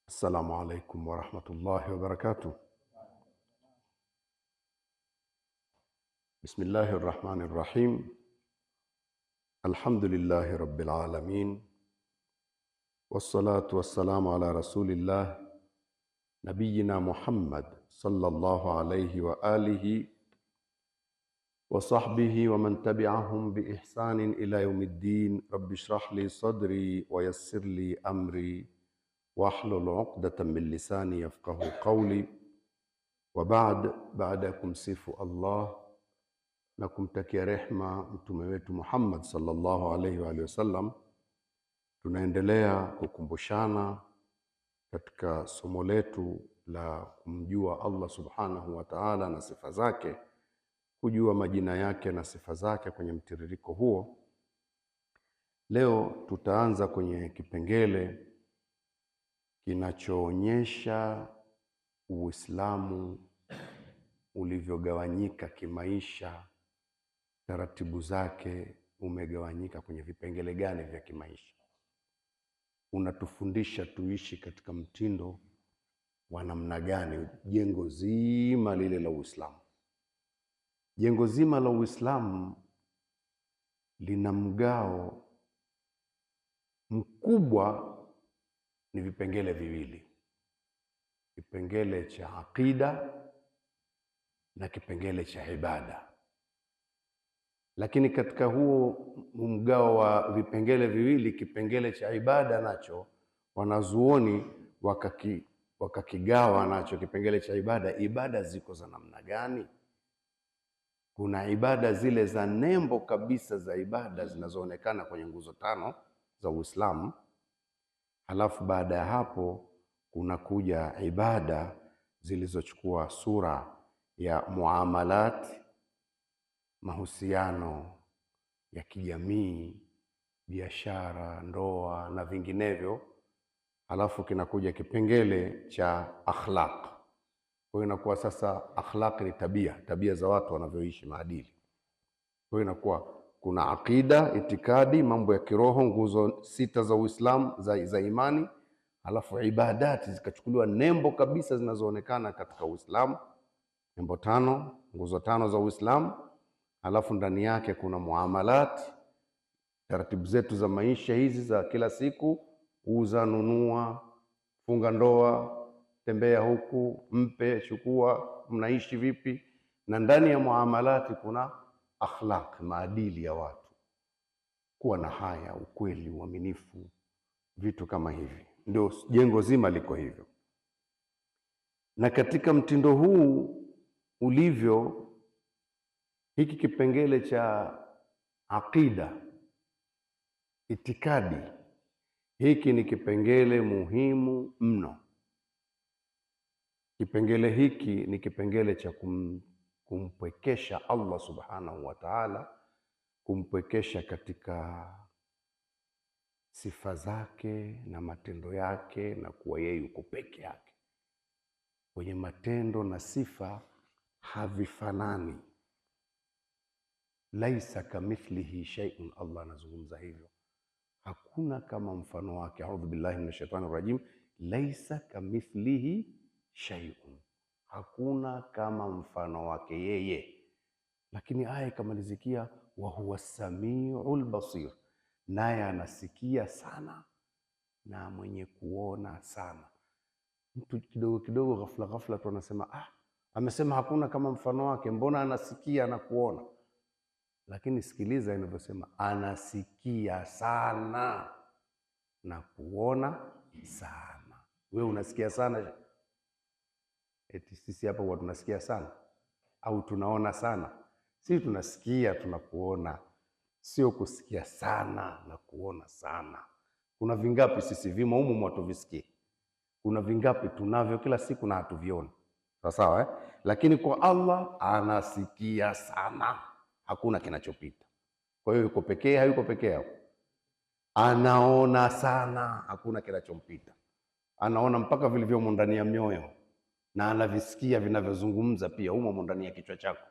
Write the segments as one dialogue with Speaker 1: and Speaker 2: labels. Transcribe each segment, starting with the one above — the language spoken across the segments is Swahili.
Speaker 1: السلام عليكم ورحمة الله وبركاته. بسم الله الرحمن الرحيم. الحمد لله رب العالمين، والصلاة والسلام على رسول الله نبينا محمد صلى الله عليه وآله وصحبه ومن تبعهم بإحسان إلى يوم الدين. رب اشرح لي صدري ويسر لي أمري واhlul uqdatan min lisani yafqahu qawli. Wa baada ya kumsifu Allah na kumtakia rehma mtume wetu Muhammad sallallahu alaihi wa alihi wasallam, tunaendelea kukumbushana katika somo letu la kumjua Allah subhanahu wa ta'ala na sifa zake, kujua majina yake na sifa zake kwenye mtiririko huo. Leo tutaanza kwenye kipengele kinachoonyesha Uislamu ulivyogawanyika kimaisha. Taratibu zake umegawanyika kwenye vipengele gani vya kimaisha? Unatufundisha tuishi katika mtindo wa namna gani? Jengo zima lile la Uislamu, jengo zima la Uislamu lina mgao mkubwa, ni vipengele viwili: kipengele cha aqida na kipengele cha ibada. Lakini katika huo mgao wa vipengele viwili, kipengele cha ibada nacho wanazuoni wakakigawa nacho kipengele cha ibada. Ibada ziko za namna gani? Kuna ibada zile za nembo kabisa za ibada zinazoonekana kwenye nguzo tano za Uislamu. Halafu baada ya hapo kuna kuja ibada zilizochukua sura ya muamalat, mahusiano ya kijamii, biashara, ndoa na vinginevyo. Halafu kinakuja kipengele cha akhlaq. Kwa hiyo inakuwa sasa akhlaq ni tabia za watu wanavyoishi, maadili. Kwa hiyo inakuwa kuna aqida, itikadi, mambo ya kiroho, nguzo sita za Uislamu za imani. Halafu ibadati zikachukuliwa nembo kabisa zinazoonekana katika Uislamu, nembo tano, nguzo tano za Uislamu. Halafu ndani yake kuna muamalat, taratibu zetu za maisha hizi za kila siku: uza, nunua, funga ndoa, tembea huku, mpe, chukua, mnaishi vipi. Na ndani ya muamalati kuna akhlaq, maadili ya watu, kuwa na haya, ukweli, uaminifu, vitu kama hivi. Ndio jengo zima liko hivyo. Na katika mtindo huu ulivyo, hiki kipengele cha aqida, itikadi, hiki ni kipengele muhimu mno. Kipengele hiki ni kipengele cha kumpwekesha Allah subhanahu wa ta'ala, kumpwekesha katika sifa zake na matendo yake, na kuwa yeye yuko peke yake. Kwenye matendo na sifa havifanani. Laisa kamithlihi shay'un, Allah anazungumza hivyo, hakuna kama mfano wake. A'udhu billahi minash shaitani rajim. Laisa kamithlihi shay'un, hakuna kama mfano wake yeye. Lakini aya ikamalizikia wa huwa samiul basir, naye anasikia sana na mwenye kuona sana. Mtu kidogo kidogo, ghafla ghafla tu anasema amesema hakuna kama mfano wake, mbona anasikia na kuona? Lakini sikiliza inavyosema, anasikia sana na kuona sana. Wewe unasikia sana? Eti sisi hapa huwa tunasikia sana au tunaona sana? Sisi tunasikia, tunakuona, sio kusikia sana na kuona sana. Kuna vingapi sisi vimo humu mwatuvisikie? Kuna vingapi tunavyo kila siku na hatuvioni? Sawa eh? Lakini kwa Allah anasikia sana, hakuna kinachopita. Kwa hiyo yuko pekee, hayuko pekee yao. Anaona sana, hakuna kinachompita. Anaona mpaka vilivyomo ndani ya mioyo, na anavisikia vinavyozungumza pia humo ndani ya kichwa chako.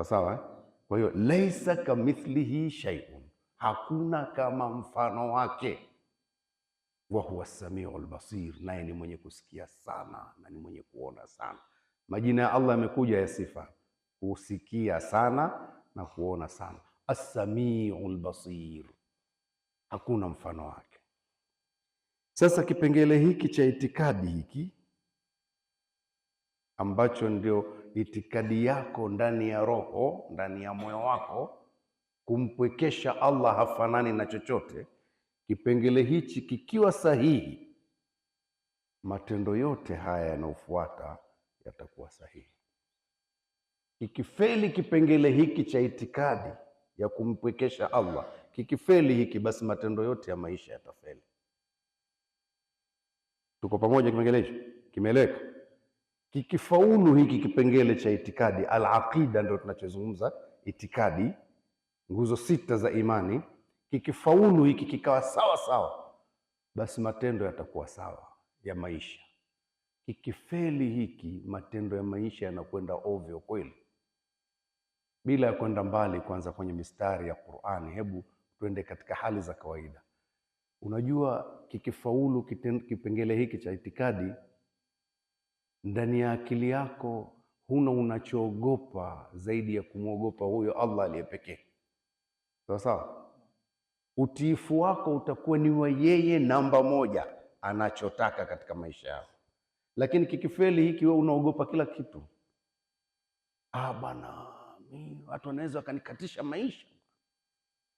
Speaker 1: Sawa eh? Kwa hiyo laisa kamithlihi shay'un, hakuna kama mfano wake. wa huwa samiul basir, naye ni mwenye kusikia sana na ni mwenye kuona sana. Majina ya Allah yamekuja ya sifa, kusikia sana na kuona sana. As-samiul basir, hakuna mfano wake. Sasa kipengele hiki cha itikadi hiki ambacho ndio itikadi yako ndani ya roho, ndani ya moyo wako, kumpwekesha Allah hafanani na chochote. Kipengele hichi kikiwa sahihi, matendo yote haya yanayofuata yatakuwa sahihi. Kikifeli kipengele hiki cha itikadi ya kumpwekesha Allah, kikifeli hiki, basi matendo yote ya maisha yatafeli. Tuko pamoja? Kipengele hicho kimeeleweka? Kikifaulu hiki kipengele cha itikadi, al-aqida ndio tunachozungumza, itikadi, nguzo 6 za imani. Kikifaulu hiki kikawa sawa sawa, basi matendo yatakuwa sawa ya maisha. Kikifeli hiki, matendo ya maisha yanakwenda ovyo kweli. Bila ya kwenda mbali kwanza kwenye mistari ya Qur'ani, hebu tuende katika hali za kawaida. Unajua, kikifaulu kipengele hiki cha itikadi, ndani ya akili yako huna unachoogopa zaidi ya kumwogopa huyo Allah aliyepekee. Sawa sawa? Utiifu wako utakuwa ni wa yeye namba moja, anachotaka katika maisha yako. Lakini kikifeli hiki, wewe unaogopa kila kitu. Bwana, mimi watu wanaweza wakanikatisha maisha.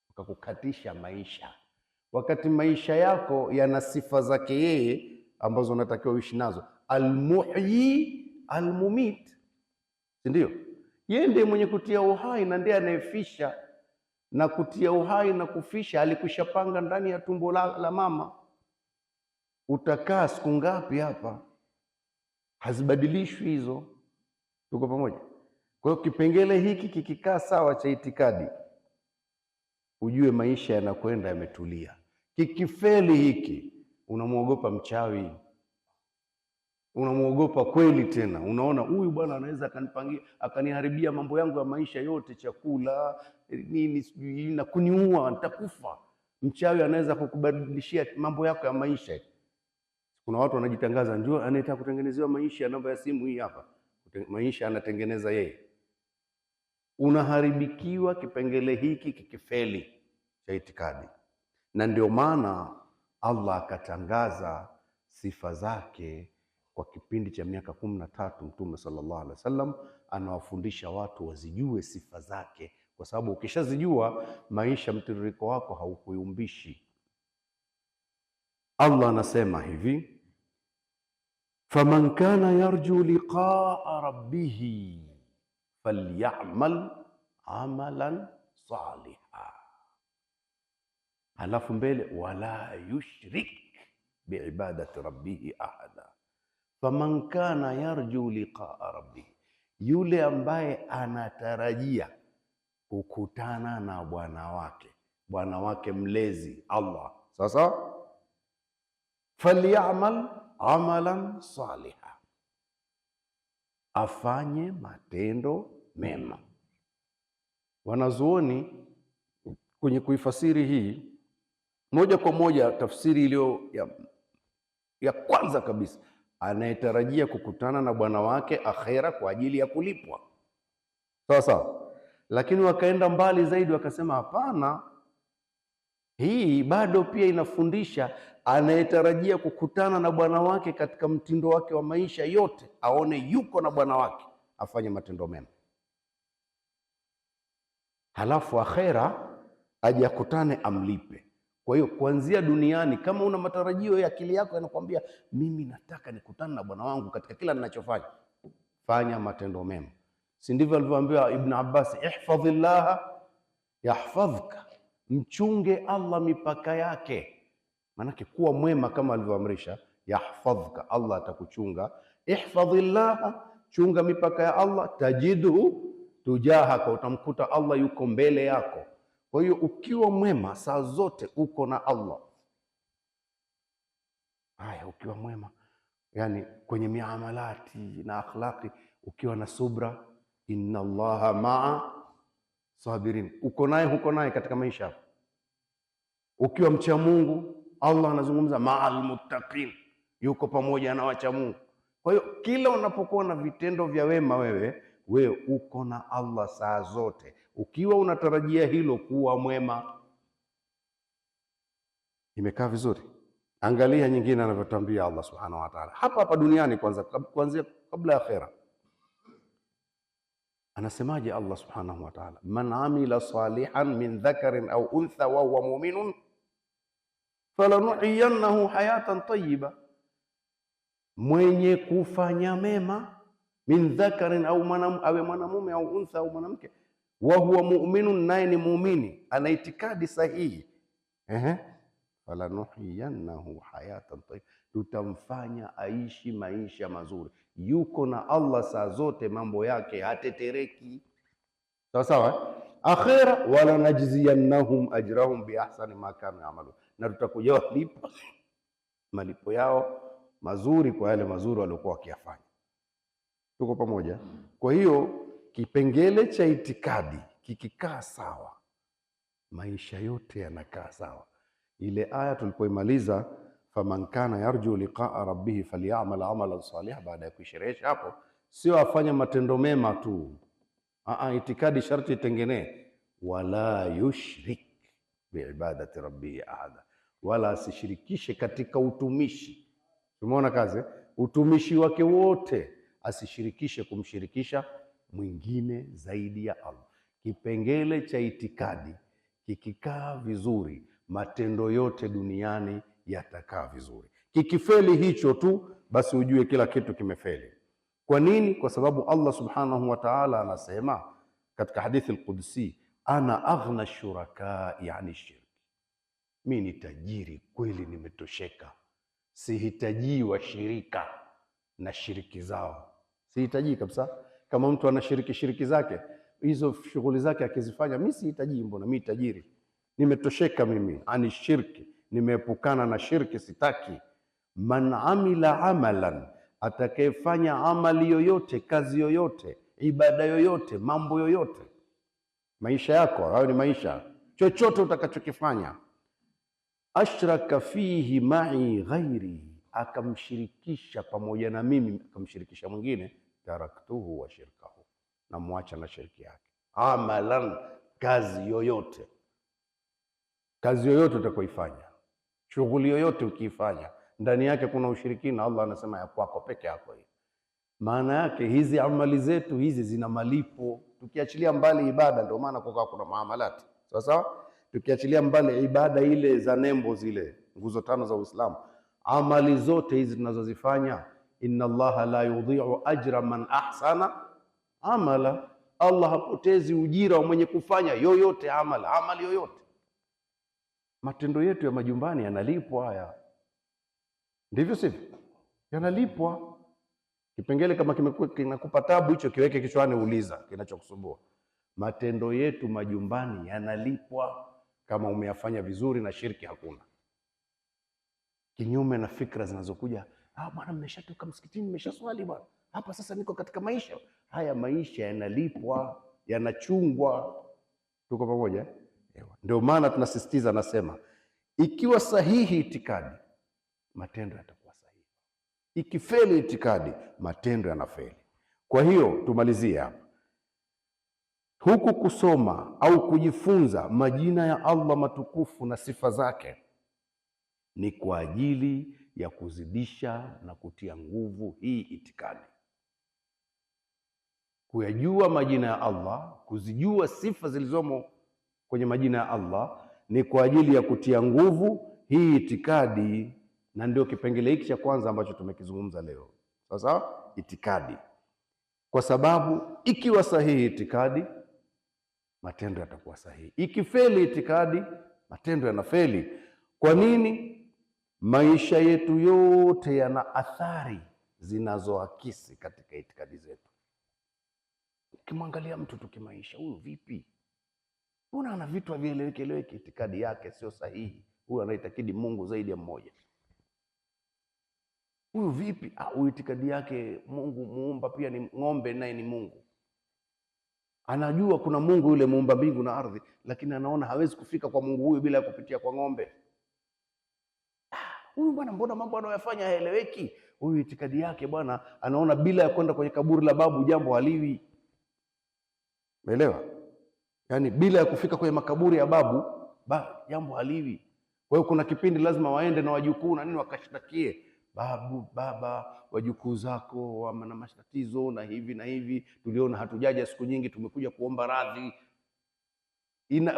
Speaker 1: Wakakukatisha maisha, wakati maisha yako yana sifa zake yeye ambazo unatakiwa uishi nazo. Almuhyi almumit, si ndio? Yeye ndiye mwenye kutia uhai na ndiye anayefisha, na kutia uhai na kufisha alikushapanga ndani ya tumbo la mama. Utakaa siku ngapi hapa, hazibadilishwi hizo. Tuko pamoja? Kwa hiyo kipengele hiki kikikaa sawa cha itikadi, ujue maisha yanakwenda yametulia. Kikifeli hiki, unamwogopa mchawi, unamwogopa kweli. Tena unaona huyu bwana anaweza akanipangia, akaniharibia mambo yangu ya maisha yote, chakula nini sijui, na kuniua, nitakufa. Mchawi anaweza kukubadilishia mambo yako ya maisha. Kuna watu wanajitangaza, njoo anataka kutengenezewa maisha, namba ya simu hii hapa, maisha anatengeneza yeye. Unaharibikiwa kipengele hiki kikifeli cha itikadi. Na ndio maana Allah akatangaza sifa zake kwa kipindi cha miaka 13. Mtume sallallahu alaihi wasallam anawafundisha watu wazijue sifa zake, kwa sababu ukishazijua maisha, mtiririko wako haukuyumbishi. Allah anasema hivi, faman kana yarju liqaa rabbih falyamal amalan saliha, halafu mbele, wala yushrik biibadati rabbih ahada. Faman kana yarju liqaa rabbih, yule ambaye anatarajia kukutana na bwana wake mlezi Allah. Sasa falyamal amalan saliha, afanye matendo mema. Wanazuoni kwenye kuifasiri hii moja kwa moja, tafsiri iliyo ya kwanza kabisa, anayetarajia kukutana na bwana wake akhera kwa ajili ya kulipwa. Sawa sawa. Lakini wakaenda mbali zaidi, wakasema hapana, hii bado pia inafundisha anayetarajia kukutana na bwana wake katika mtindo wake wa maisha yote, aone yuko na bwana wake, afanye matendo mema, halafu akhera aje akutane amlipe. Kwa hiyo kuanzia duniani, kama una matarajio ya akili yako yanakwambia mimi nataka nikutane na bwana wangu katika kila ninachofanya, fanya matendo mema. Si ndivyo alivyoambiwa Ibn Abbas, ihfadhillaha yahfadhka, mchunge Allah mipaka yake. Maanake kuwa mwema kama alivyoamrisha, yahfadhka, Allah atakuchunga. Ihfadhillaha, chunga mipaka ya Allah, tajidhu tujahaka, utamkuta Allah yuko mbele yako. Kwa hiyo ukiwa mwema saa zote uko na Allah. Haya, ukiwa mwema yani kwenye miamalati na akhlaqi, ukiwa na subra, inna Allaha maa sabirin, uko naye, huko naye katika maisha. Ukiwa mcha Mungu, Allah anazungumza ma'al muttaqin, yuko pamoja na wacha Mungu. Kwa hiyo kila unapokuwa na vitendo vya wema, wewe uko na Allah saa zote, ukiwa unatarajia hilo, kuwa mwema. Imekaa vizuri? Angalia nyingine anavyotambia Allah subhanahu wa ta'ala hapa duniani, kuanzia kabla ya akhera. Anasemaje Allah subhanahu wa ta'ala? Man amila salihan min dhakarin au untha wa huwa mu'minun falanuhyiyannahu hayatan tayyiba, mwenye kufanya mema, min dhakarin, au awe mwanamume au untha au mwanamke, wa huwa mu'minun, naye ni muumini, ana itikadi sahihi, falanuhyiyannahu hayatan tayyiba, tutamfanya aishi maisha mazuri. Yuko na Allah saa zote, mambo yake hatetereki. Sawa sawa. Akhira, wala najziyannahum ajrahum biahsani ma kanu ya'malun, na tutakuja walipa malipo yao mazuri kwa yale mazuri waliokuwa wakiyafanya. Tuko pamoja? Kwa hiyo kipengele cha itikadi kikikaa sawa, maisha yote yanakaa sawa. Ile aya tulipoimaliza, faman kana yarju liqa'a rabbih falyamal amalan salihan, baada ya kuisherehesha hapo, sio afanye matendo mema tu. Itikadi sharti itengenee, wala yushrik biibadati rabbih ahada, wala asishirikishe katika utumishi. Tumeona kazi, utumishi wake wote asishirikishe kumshirikisha mwingine zaidi ya Allah. Kipengele cha itikadi kikikaa vizuri, matendo yote duniani yatakaa vizuri. Kikifeli hicho tu, basi ujue kila kitu kimefeli. Kwa nini? Kwa sababu Allah subhanahu wa ta'ala anasema katika hadithi al-Qudsi, ana aghna shuraka yani shirki, mimi ni tajiri kweli, nimetosheka, sihitaji washirika na shiriki zao, sihitaji kabisa. Kama mtu ana shiriki zake, hizo shughuli zake akizifanya, mimi sihitaji, mbona mimi tajiri, nimetosheka mimi, ani shirki, nimeepukana na shirki, sitaki. Man amila amalan, atakayefanya amali yoyote, kazi yoyote, ibada yoyote, mambo yoyote, maisha yako, hayo ni maisha, chochote utakachokifanya, ashraka fihi ma'i ghairi, akamshirikisha pamoja na mimi, akamshirikisha mwingine, taraktuhu wa shirkahu, na muacha na shirki yake. Amalan, kazi yoyote utakoifanya, shughuli yoyote ukiifanya, ndani yake kuna ushirikina, Allah anasema ya kwako peke yako hii. Maana yake hizi amali zetu hizi zina malipo, tukiachilia mbali ibada. Ndio maana kuna muamalati, sawa sawa. Tukiachilia mbali ibada ile za nembo, zile nguzo 5 za Uislamu, amali zote hizi tunazozifanya, inna Allaha la yudhi'u ajra man ahsana amala, Allah hapotezi ujira wa mwenye kufanya yoyote amali yoyote. Matendo yetu ya majumbani yanalipwa haya, ndivyo sivyo? Yanalipwa. Kipengele kama kinakupa tabu, hicho kiweke kichwani, uliza kinachokusumbua. Matendo yetu majumbani yanalipwa kama umeyafanya vizuri na shirki hakuna. Kinyume na fikra zinazokuja, bwana mmeshatoka msikitini, mmeshaswali bwana, hapa sasa niko katika maisha haya. Maisha yanalipwa, yanachungwa. Tuko pamoja? Ndio maana tunasisitiza, nasema ikiwa sahihi itikadi, matendo yatakuwa sahihi. Ikifeli itikadi, matendo yanafeli. Kwa hiyo tumalizie hapa. Huku kusoma au kujifunza majina ya Allah matukufu na sifa zake ni kwa ajili ya kuzidisha na kutia nguvu hii itikadi. Kuyajua majina ya Allah, kuzijua sifa zilizomo kwenye majina ya Allah ni kwa ajili ya kutia nguvu hii itikadi, na ndio kipengele hiki cha kwanza ambacho tumekizungumza leo. Sasa itikadi, kwa sababu ikiwa sahihi itikadi, matendo yatakuwa sahihi. Ikifeli itikadi, matendo yanafeli. Kwa nini? Maisha yetu yote yana athari zinazoakisi katika itikadi zetu. Ukimwangalia mtu tukimaisha, huyu vipi? Mbona ana vitu havieleweki, itikadi yake sio sahihi. Huyu anaitakidi Mungu zaidi ya mmoja. Huyu vipi? Huyu itikadi yake Mungu muumba pia ni ng'ombe, naye ni Mungu. Anajua kuna Mungu yule muumba mbingu na ardhi, lakini anaona hawezi kufika kwa Mungu huyu bila kupitia kwa ng'ombe. huyu bwana mbona mambo anayofanya haeleweki? Huyu itikadi yake bwana anaona bila ya kwenda kwenye kaburi la babu jambo haliwi. Umeelewa? Yaani bila ya kufika kwenye makaburi ya babu jambo haliwi. Kwa hiyo kuna kipindi lazima waende na wajukuu na nini wakashtakie babu, baba, wajukuu zako wana matatizo na hivi na hivi, tuliona hatujaja siku nyingi, tumekuja kuomba radhi.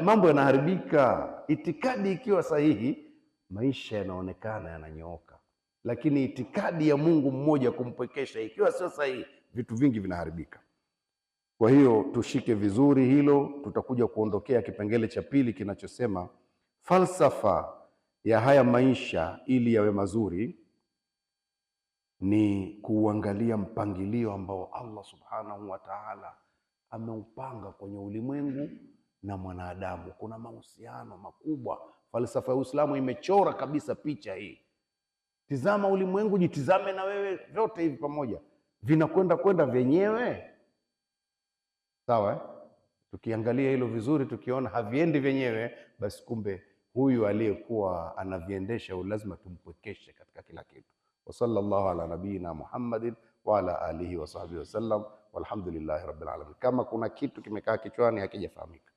Speaker 1: Mambo yanaharibika. Itikadi ikiwa sahihi, maisha yanaonekana yananyooka, lakini itikadi ya Mungu mmoja kumpwekesha ikiwa sio sahihi, vitu vingi vinaharibika. Kwa hiyo tushike vizuri hilo. Tutakuja kuondokea kipengele cha pili kinachosema falsafa ya haya maisha ili yawe mazuri ni kuangalia mpangilio ambao Allah subhanahu wa ta'ala ameupanga kwenye ulimwengu na mwanadamu. Kuna mahusiano makubwa. Falsafa ya Uislamu imechora kabisa picha hii. Tizama ulimwengu, jitizame na wewe, vyote hivi pamoja vinakwenda vyenyewe. Sawa? Tukiangalia hilo vizuri, tukiona haviendi vyenyewe, basi kumbe huyu aliyekuwa anaviendesha lazima tumpwekeshe katika kila kitu. Wa sallallahu ala nabiyina Muhammadin wa ala alihi wa sahbihi wasallam, walhamdulillahi rabbil alamin. Kama kuna kitu kimekaa kichwani hakijafahamika,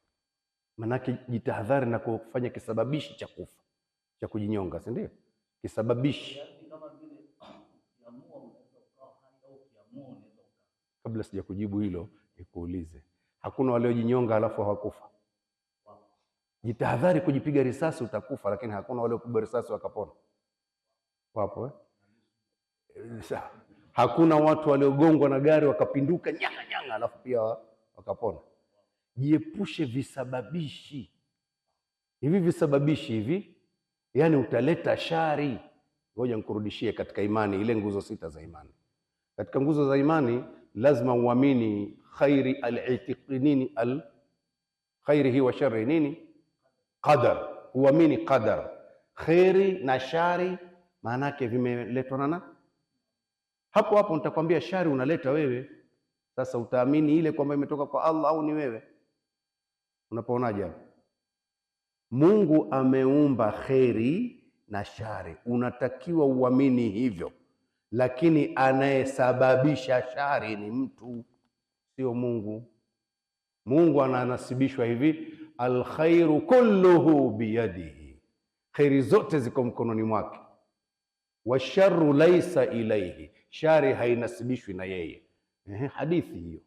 Speaker 1: manake jitahadhari na kufanya kisababishi cha kufa, cha kujinyonga, si ndio? Kisababishi. Kabla sija kujibu hilo, nikuulize, hakuna waliojinyonga alafu hawakufa? Jitahadhari kujipiga risasi, utakufa, lakini hakuna waliopigwa risasi wakapona. Wapo eh? Hakuna watu waliogongwa na gari wakapinduka nyanga alafu pia wakapona. Jiepushe visababishi. Hivi visababishi hivi, yani utaleta shari. Ngoja nikurudishie katika imani, ile nguzo 6 za imani. Katika nguzo za imani lazima uamini khairi al-i'tiqinini al-khairihi wa sharri nini? Qadar. Uamini qadar. Khairi na shari maana yake vimeletwa na hapo nitakwambia shari unaleta wewe. Sasa utaamini ile kwamba imetoka kwa Allah au ni wewe? Unapoonaje hapo? Mungu ameumba kheri na shari, unatakiwa uamini hivyo, lakini anayesababisha shari ni mtu, sio Mungu. Mungu ananasibishwa hivi, alkhairu kulluhu biyadihi, kheri zote ziko mkononi mwake, washarru laisa ilaihi, shari hainasibishwi na yeye. Hadithi hiyo.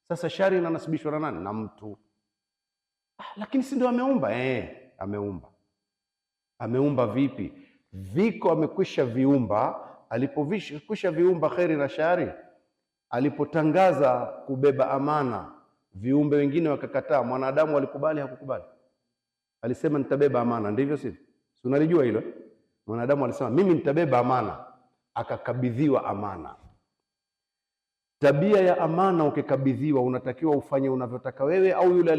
Speaker 1: Sasa shari inanasibishwa na nani? Na mtu. Lakini si ndio ameumba? Ameumba. Ameumba vipi? Viko amekwisha viumba. Alipokwisha viumba kheri na shari, alipotangaza kubeba amana, viumbe wengine wakakataa. Mwanadamu alikubali? Hakukubali? Alisema nitabeba amana, ndivyo sivyo? Si unalijua hilo? Mwanadamu alisema mimi nitabeba amana, akakabidhiwa amana. Tabia ya amana, ukikabidhiwa unatakiwa ufanye unavyotaka wewe au yule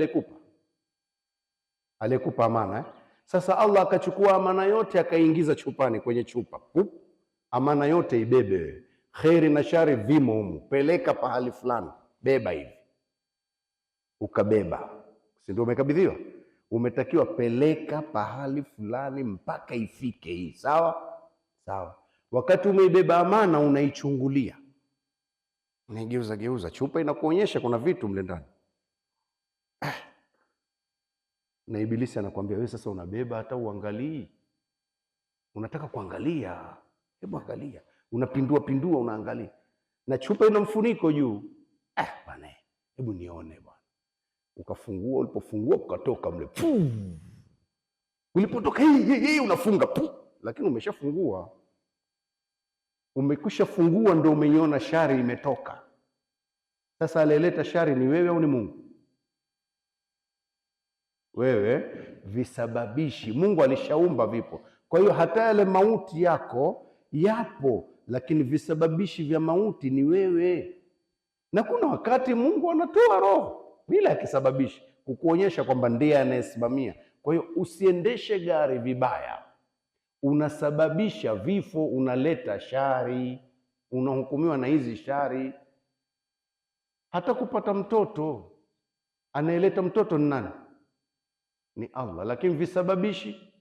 Speaker 1: aliyekupa amana. Sasa Allah akachukua amana yote akaingiza chupani, kwenye chupa. Amana yote ibebe. Kheri na shari vimo humu. Peleka pahali fulani, beba hivi. Ukabeba. Si ndio umekabidhiwa? Umetakiwa peleka pahali fulani mpaka ifike hii. Sawa? Sawa. Wakati umeibeba amana unaichungulia. Unaigeuza, chupa inakuonyesha kuna vitu mle ndani. Na Ibilisi anakuambia wewe sasa unabeba hata uangalii. Unataka kuangalia, hebu angalia. Unapindua unaangalia. Na chupa ina mfuniko juu. Bwana, hebu nione bwana. Ukafungua, ulipofungua ukatoka mle. Ulipotoka hii unafunga. Lakini umeshafungua. Umekwisha fungua ndio umeiona shari imetoka. Sasa alileta shari ni wewe au ni Mungu? Wewe. Visababishi Mungu alishaumba vipo. Kwa hiyo hata yale mauti yako yapo, lakini visababishi vya mauti ni wewe. Na kuna wakati Mungu anatoa roho bila kisababishi kukuonyesha kwamba ndiye anayesimamia. Kwa hiyo usiendeshe gari vibaya. Unasababisha vifo, unaleta shari, unahukumiwa na hizi shari. Hata kupata mtoto, anayeleta mtoto ni nani? Ni Allah. Lakini visababishi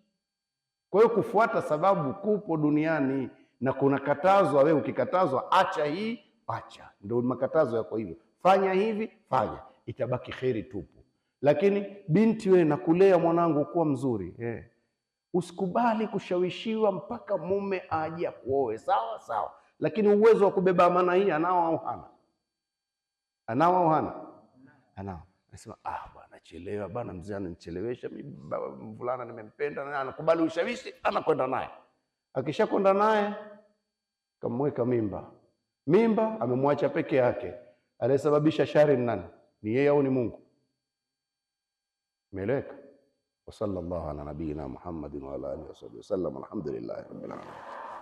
Speaker 1: Kwa hiyo kufuata sababu kupo duniani, na kuna katazwa. Wewe ukikatazwa acha hii, acha. Ndio makatazo yako hivyo, fanya hivi, fanya, itabaki kheri tupu. Lakini binti, wewe nakulea mwanangu kuwa mzuri, usikubali kushawishiwa mpaka mume aje kuoe. Sawa sawa, lakini uwezo wa kubeba amana hii anao au hana? Anao au hana? Anao. Anasema bwana chelewa bwana, mzee ananichelewesha mimi, mvulana nimempenda, na anakubali ushawishi, anakwenda naye. Akishakwenda naye kamweka mimba, amemwacha peke yake. Aliyesababisha shari ni nani? Ni yeye au ni Mungu? Meleka. Wa sallallahu ala nabiyina Muhammadin wa ala alihi wasallam. Alhamdulillah rabbil alamin.